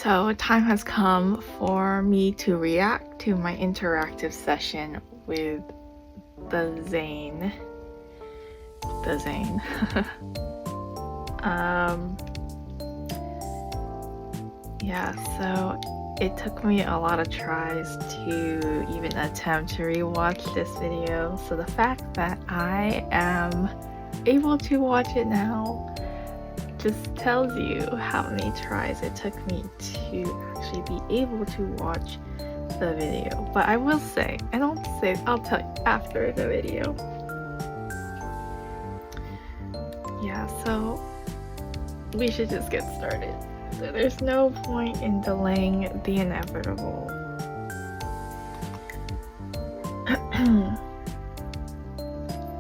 So time has come for me to react to my interactive session with the Zayne. Yeah, so it took me a lot of tries to even attempt to rewatch this video. So the fact that I am able to watch it now just tells you how many tries it took me to actually be able to watch the video. But I will say, and I'll tell you after the video. Yeah, so we should just get started. So there's no point in delaying the inevitable.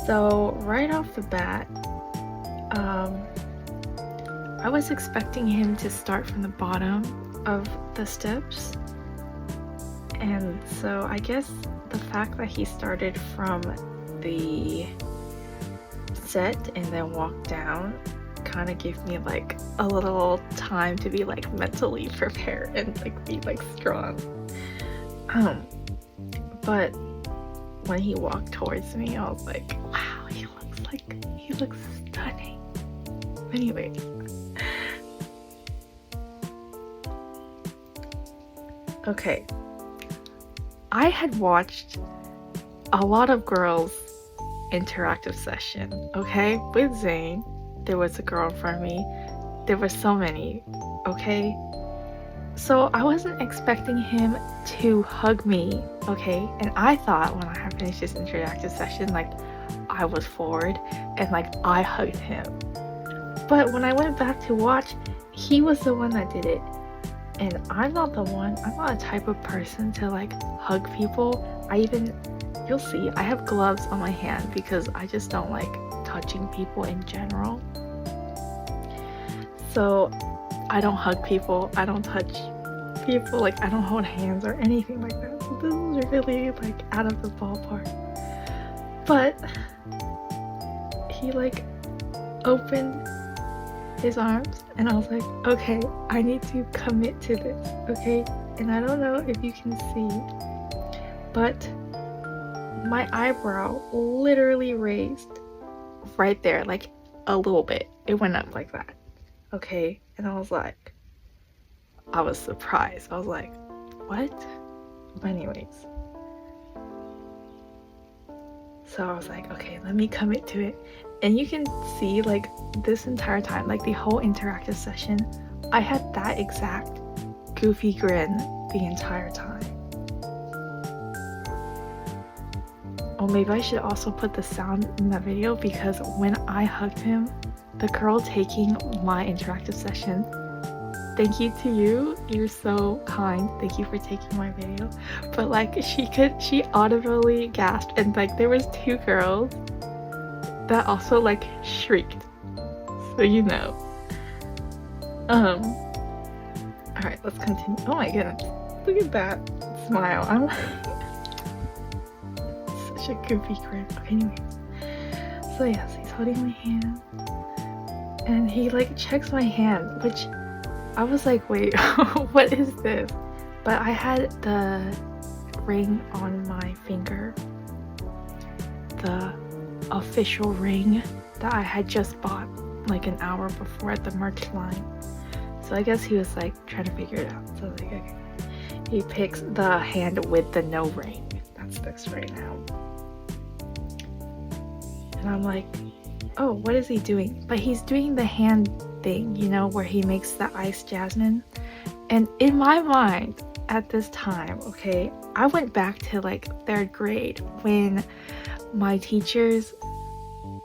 So right off the bat, I was expecting him to start from the bottom of the steps, and so I guess the fact that he started from the set and then walked down kind of gave me like a little time to be like mentally prepared and like be like strong. But when he walked towards me, I was like, wow, he looks stunning. Anyway, okay, I had watched a lot of girls' interactive session, okay, with Zayne. There was a girl in front of me. There were so many, okay? So I wasn't expecting him to hug me, okay? And I thought when I had finished this interactive session, like, I was forward and like I hugged him. But when I went back to watch, he was the one that did it. And I'm not a type of person to like hug people. You'll see, I have gloves on my hand because I just don't like touching people in general. So I don't hug people, I don't touch people, like I don't hold hands or anything like that. So this is really like out of the ballpark. But he like opened his arms and I was like, okay, I need to commit to this, okay? And I don't know if you can see, but my eyebrow literally raised right there, like a little bit. It went up like that, okay? And I was surprised. I was like, what? But anyways, so I was like, okay, let me commit to it. And you can see like this entire time, like the whole interactive session, I had that exact goofy grin the entire time. Oh, maybe I should also put the sound in that video, because when I hugged him, the girl taking my interactive session, thank you to you, you're so kind, thank you for taking my video, but like she audibly gasped, and like there was two girls that also like shrieked, so you know. Alright, let's continue. Oh my goodness, look at that smile. I'm like such a goofy grin. Okay, anyways, so yes, he's holding my hand and he like checks my hand, which I was like, wait, what is this? But I had the ring on my finger, the official ring that I had just bought like an hour before at the merch line. So I guess he was like trying to figure it out. So like, okay, he picks the hand with the no ring. That's this right now. And I'm like, oh, what is he doing? But he's doing the hand thing, you know, where he makes the iced jasmine. And in my mind at this time, okay, I went back to like 3rd grade when my teachers,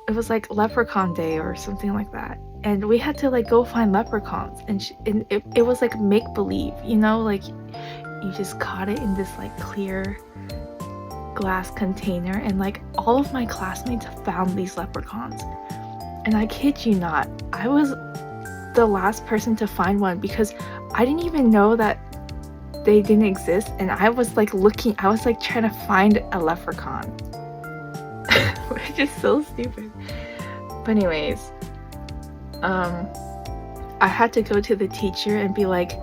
it was like leprechaun day or something like that, and we had to like go find leprechauns, and it was like make-believe, you know, like you just caught it in this like clear glass container, and like all of my classmates found these leprechauns, and I kid you not, I was the last person to find one because I didn't even know that they didn't exist, and I was like trying to find a leprechaun, which is so stupid. But anyways, I had to go to the teacher and be like,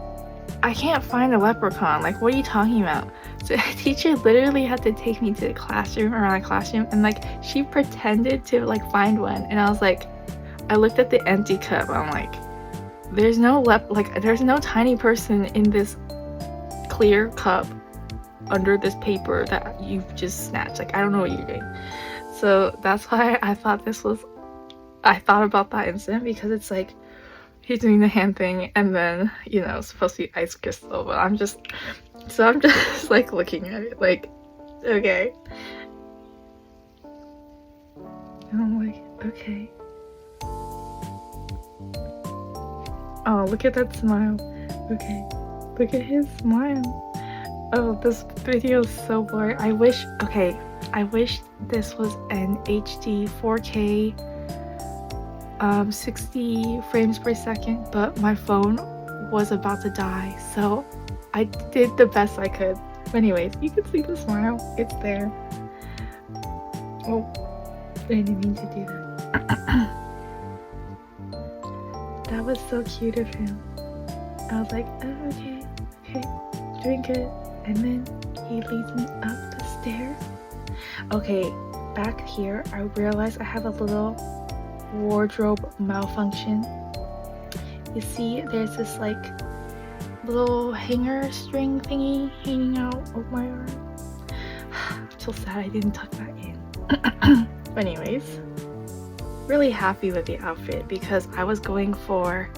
I can't find a leprechaun. Like, what are you talking about? So teacher literally had to take me to the classroom, around the classroom, and like she pretended to like find one, and I was like, I looked at the empty cup. I'm like, there's no there's no tiny person in this clear cup under this paper that you've just snatched. Like, I don't know what you're doing. So that's why I thought about that incident, because it's like he's doing the hand thing, and then, you know, it's supposed to be ice crystal, but I'm just like looking at it like, okay. And I'm like, okay. Oh, look at that smile. Okay, look at his smile. Oh, this video is so blurry. I wish this was an HD 4K 60 frames per second, but my phone was about to die, so I did the best I could. Anyways, you can see the smile. It's there. Oh, I didn't mean to do that. That was so cute of him. I was like, oh, okay, doing good. And then he leads me up the stairs. Okay, back here, I realized I have a little wardrobe malfunction. You see, there's this like little hanger string thingy hanging out of my arm. I'm so sad I didn't tuck that in. But anyways, really happy with the outfit, because I was going for,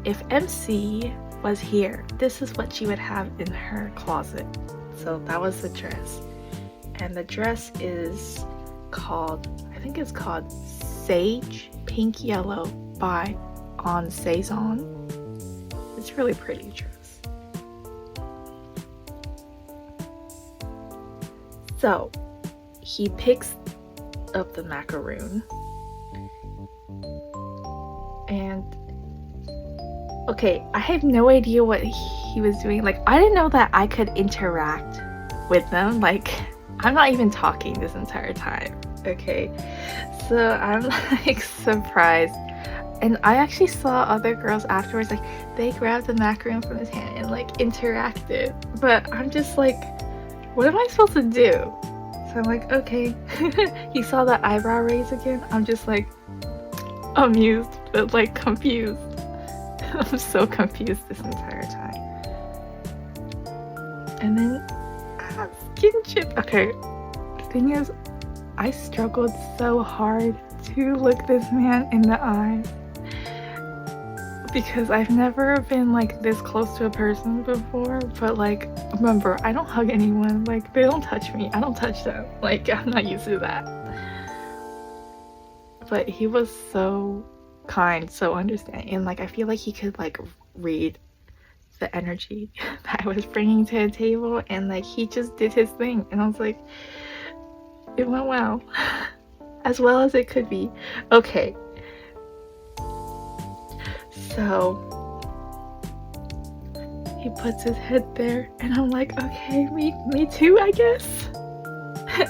if MC was here, this is what she would have in her closet. So that was the dress, and the dress is called, I think it's called Sage Pink Yellow by On Saison. It's a really pretty dress. So he picks up the macaroon, and okay, I have no idea what he was doing. Like, I didn't know that I could interact with them. Like, I'm not even talking this entire time, okay? So I'm like surprised. And I actually saw other girls afterwards, like, they grabbed the macaroon from his hand and like interacted. But I'm just like, what am I supposed to do? So I'm like, okay. He saw the eyebrow raise again. I'm just like amused, but like confused. I'm so confused this entire time. And then skin chip. Okay, the thing is, I struggled so hard to look this man in the eyes, because I've never been like this close to a person before. But like, remember, I don't hug anyone. Like, they don't touch me, I don't touch them. Like, I'm not used to that. But he was so kind, so understanding, and like I feel like he could like read the energy that I was bringing to the table, and like he just did his thing, and I was like, it went well. As well as it could be. Okay, so he puts his head there, and I'm like, okay, me too, I guess.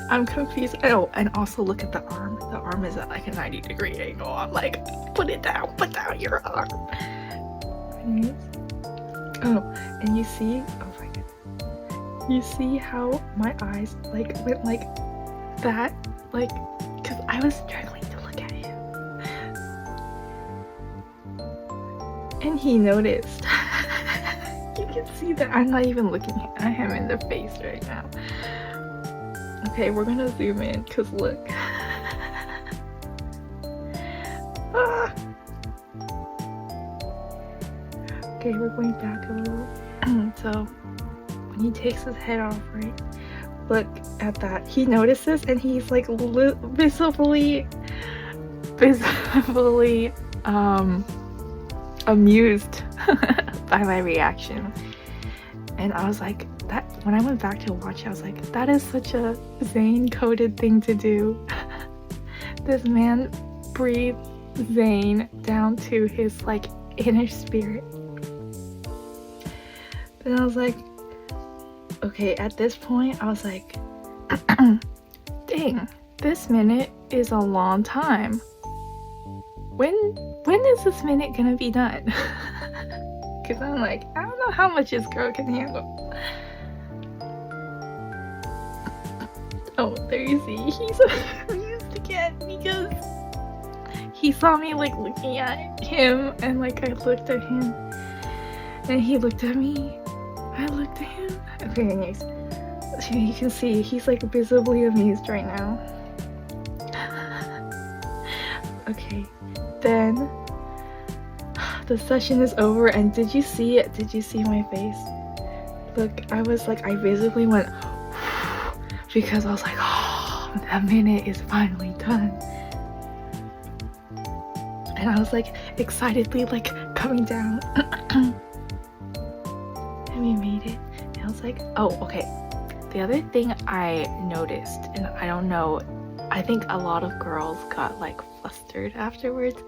I'm confused. Oh, and also look at the arm. The arm is at like a 90-degree angle. I'm like, put down your arm. Anyways. Oh, and you see, oh my goodness. You see how my eyes like went like that? Like, because I was struggling to look at him. And he noticed. You can see that I'm not even looking at him in the face right now. Okay, we're gonna zoom in, because look. Ah. Okay, we're going back a little. So, when he takes his head off, right? Look at that. He notices, and he's like visibly amused by my reaction. And I was like, that when I went back to watch it, I was like, that is such a Zayne coded thing to do. This man breathed Zayne down to his like inner spirit. Then I was like, okay, at this point I was like, dang, this minute is a long time. When is this minute gonna be done? because I'm like, I don't know how much this girl can handle. Oh, there you see, he's amused again because he saw me like looking at him, and like I looked at him and he looked at me. I looked at him. Okay, anyways, so you can see he's like visibly amused right now. Okay, then the session is over, and did you see it? Did you see my face? Look, I was like, I visibly went because I was like, oh, that minute is finally done. And I was like excitedly like coming down. And we made it. And I was like, oh, okay. The other thing I noticed, and I don't know, I think a lot of girls got like flustered afterwards,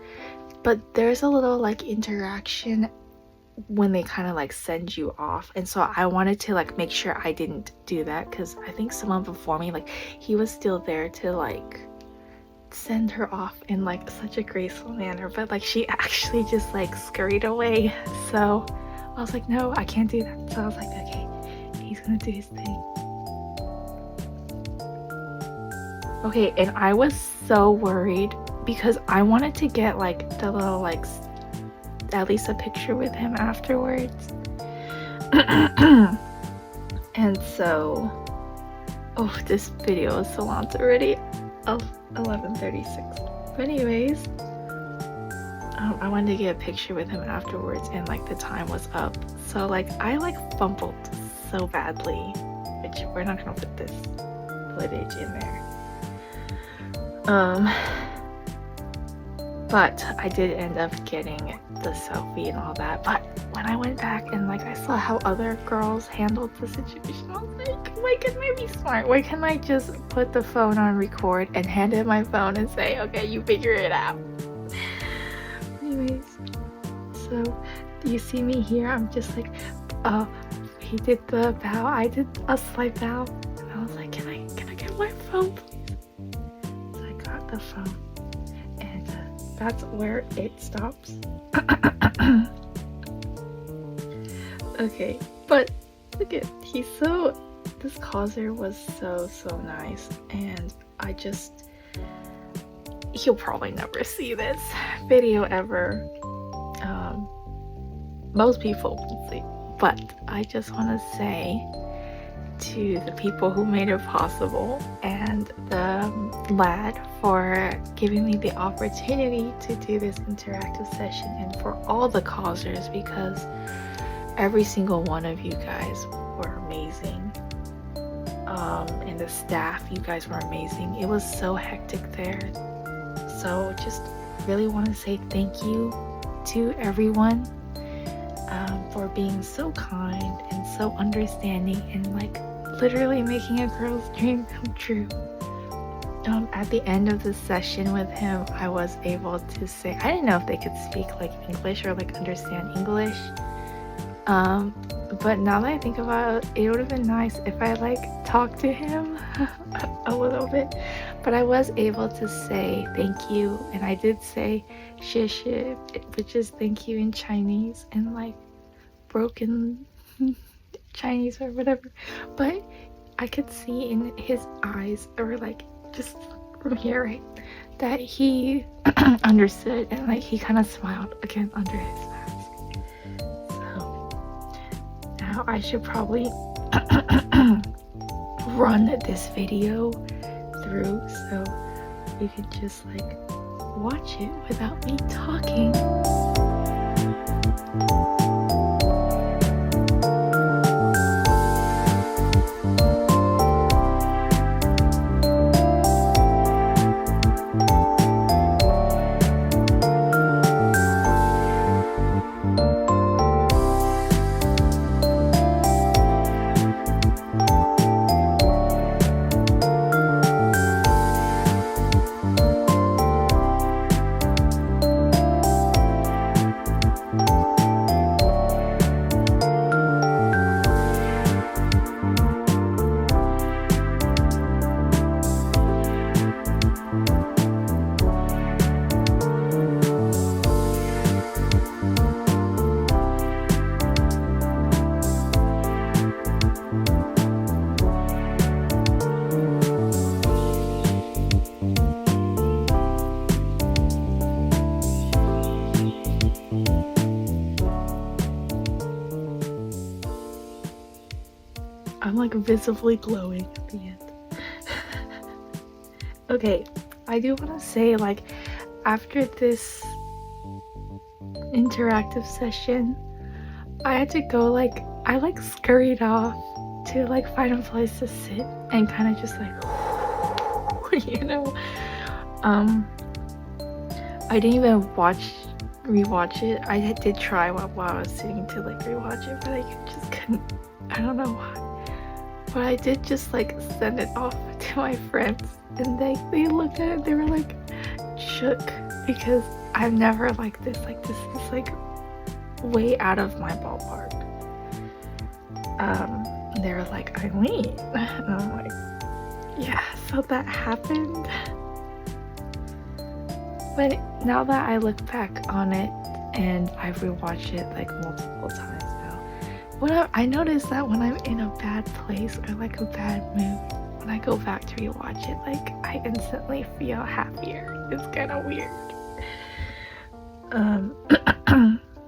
but there's a little like interaction when they kind of like send you off, and so I wanted to like make sure I didn't do that, because I think someone before me, like he was still there to like send her off in like such a graceful manner, but like she actually just like scurried away. So I was like, no, I can't do that. So I was like, okay, he's gonna do his thing. Okay, and I was so worried because I wanted to get like the little like at least a picture with him afterwards. And so, oh, this video is so long, it's already 11:36. But anyways, I wanted to get a picture with him afterwards, and like the time was up, so like I like fumbled so badly, which we're not gonna put this footage in there. But I did end up getting the selfie and all that. But when I went back and like I saw how other girls handled the situation, I was like, why couldn't I be smart? Why can't I just put the phone on record and hand him my phone and say, okay, you figure it out? Anyways, so you see me here, I'm just like, he did the bow, I did a slight bow, and I was like, can I get my phone, please? So I got the phone. That's where it stops. Okay, but look at, this causer was so nice, and he'll probably never see this video ever. Most people won't see, but I just want to say to the people who made it possible, and the lad for giving me the opportunity to do this interactive session, and for all the causers, because every single one of you guys were amazing, and the staff, you guys were amazing. It was so hectic there, so just really want to say thank you to everyone for being so kind and so understanding, and like literally making a girl's dream come true. At the end of the session with him, I was able to say, I didn't know if they could speak like English or like understand English, but now that I think about it, it would have been nice if I like talked to him a little bit. But I was able to say thank you, and I did say 谢谢, which is thank you in Chinese, and like broken Chinese or whatever, but I could see in his eyes, or like just from here, right, that he understood, and like he kind of smiled again under his mask. So now I should probably run this video through so we could just like watch it without me talking. I'm like visibly glowing at the end. Okay, I do want to say, like, after this interactive session, I had to go, like, I like scurried off to like find a place to sit and kind of just like, you know, I didn't even rewatch it. I did try while I was sitting to like rewatch it, but I just couldn't. I don't know why. But I did just like send it off to my friends, and they looked at it. They were like shook because I've never liked this. Like, this is like way out of my ballpark. They were like, Eileen, and I'm like, yeah. So that happened. But now that I look back on it and I've rewatched it like multiple times now, I notice that when I'm in a bad place or like a bad mood, when I go back to rewatch it, like I instantly feel happier. It's kind of weird.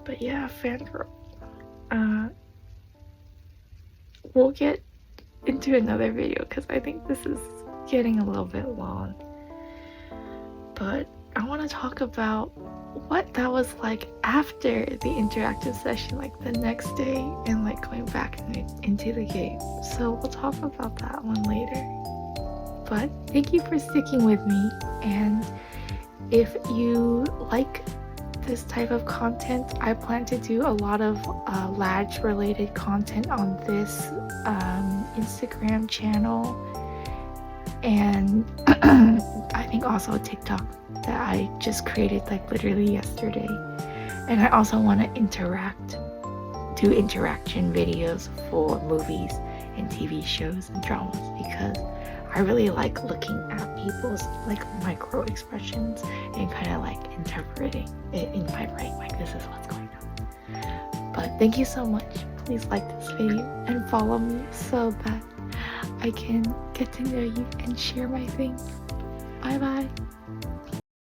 But yeah, Fangirl. We'll get into another video because I think this is getting a little bit long. But I want to talk about what that was like after the interactive session, like the next day, and like going back into the game. So we'll talk about that one later. But thank you for sticking with me, and if you like this type of content, I plan to do a lot of Ladge related content on this Instagram channel, and I think also TikTok that I just created like literally yesterday. And I also want to do interaction videos for movies and TV shows and dramas, because I really like looking at people's like micro expressions and kind of like interpreting it in my brain, like this is what's going on. But thank you so much. Please like this video and follow me so that I can get to know you and share my things. Bye bye.